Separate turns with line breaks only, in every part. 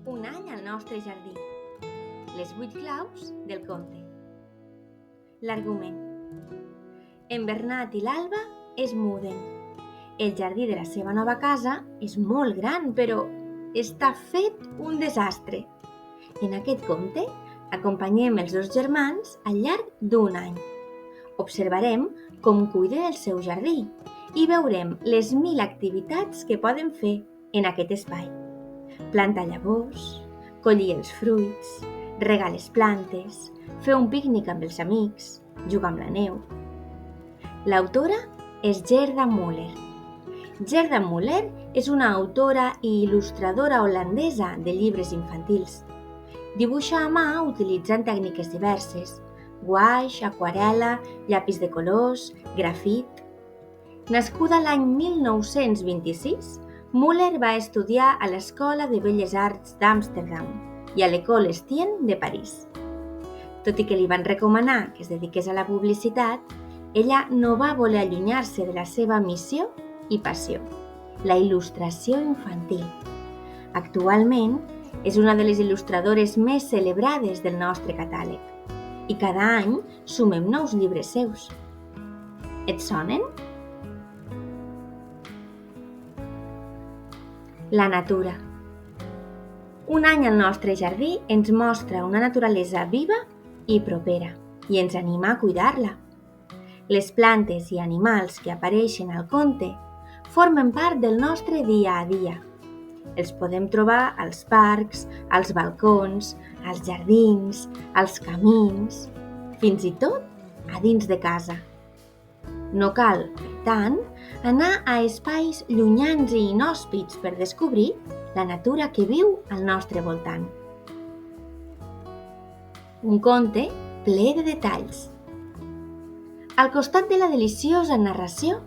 Un any al nostre jardí. Les 8 claus del conte. L'argument. En Bernat i l'Alba es muden. El jardí de la seva nova casa és molt gran, però està fet un desastre. En aquest conte acompanyem els dos germans al llarg d'un any. Observarem com cuiden el seu jardí i veurem les 1000 activitats que poden fer en aquest espai. Plantar llavors, collir els fruits, regar les plantes, fer un pícnic amb els amics, jugar amb la neu. L'autora és Gerda Müller. Gerda Müller és una autora i il·lustradora holandesa de llibres infantils. Dibuixa a mà utilitzant tècniques diverses: guaix, aquarel·la, llapis de colors, grafit. Nascuda l'any 1926, Müller va estudiar a l'Escola de Belles Arts d'Amsterdam i a l'École Estienne de París. Tot i que li van recomanar que es dediqués a la publicitat, ella no va voler allunyar-se de la seva missió i passió, la il·lustració infantil. Actualment, és una de les il·lustradores més celebrades del nostre catàleg i cada any sumem nous llibres seus. Et sonen? La natura. Un any al nostre jardí ens mostra una naturalesa viva i propera i ens anima a cuidar-la. Les plantes i animals que apareixen al conte formen part del nostre dia a dia. Els podem trobar als parcs, als balcons, als jardins, als camins, fins i tot a dins de casa. No cal, per tant, anar a espais llunyans i inhòspits per descobrir la natura que viu al nostre voltant. Un conte ple de detalls. Al costat de la deliciosa narració,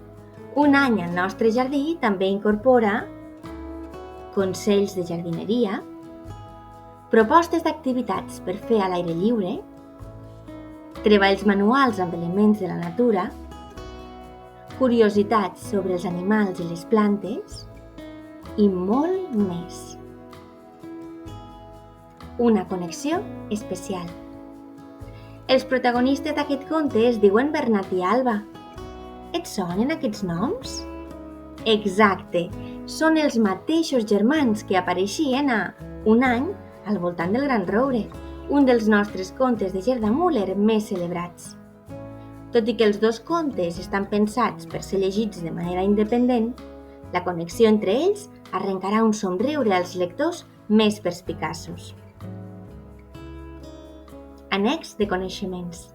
Un any al nostre jardí també incorpora consells de jardineria, propostes d'activitats per fer a l'aire lliure, treballs manuals amb elements de la natura, curiositats sobre els animals i les plantes i molt més. Una connexió especial. Els protagonistes d'aquest conte es diuen Bernat i Alba. Et sonen aquests noms? Exacte, són els mateixos germans que apareixien a Un any al voltant del Gran Roure, un dels nostres contes de Gerda Müller més celebrats. Tot i que els dos contes estan pensats per ser llegits de manera independent, la connexió entre ells arrencarà un somriure als lectors més perspicaços. Annex de coneixements.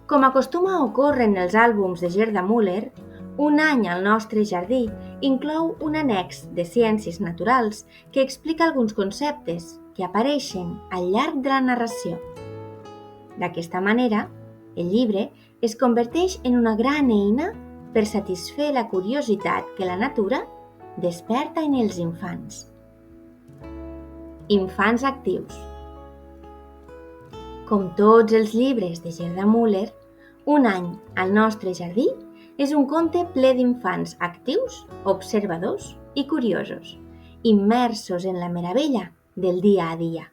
Com acostuma a ocórrer en els àlbums de Gerda Müller, Un any al nostre jardí inclou un annex de ciències naturals que explica alguns conceptes que apareixen al llarg de la narració. D'aquesta manera, el llibre es converteix en una gran eina per satisfer la curiositat que la natura desperta en els infants. Infants actius. Com tots els llibres de Gerda Müller, Un any al nostre jardí és un conte ple d'infants actius, observadors i curiosos, immersos en la meravella del dia a dia.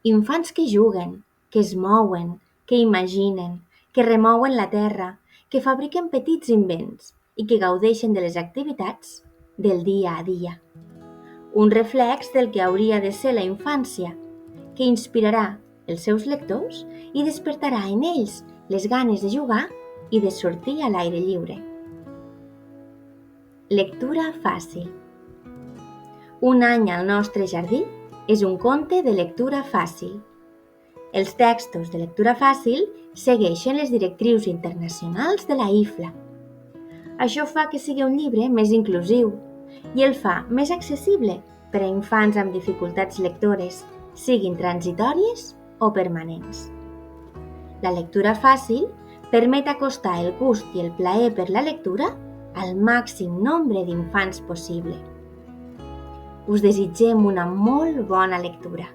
Infants que juguen, que es mouen, que imaginen, que remouen la terra, que fabriquen petits invents i que gaudeixen de les activitats del dia a dia. Un reflex del que hauria de ser la infància, que inspirarà els seus lectors i despertarà en ells les ganes de jugar i de sortir a l'aire lliure. Lectura fàcil. Un any al nostre jardí és un conte de lectura fàcil. Els textos de lectura fàcil segueixen les directrius internacionals de la IFLA. Això fa que sigui un llibre més inclusiu i el fa més accessible per a infants amb dificultats lectores, siguin transitòries o permanents. La lectura fàcil permet acostar el gust i el plaer per la lectura al màxim nombre d'infants possible. Us desitgem una molt bona lectura.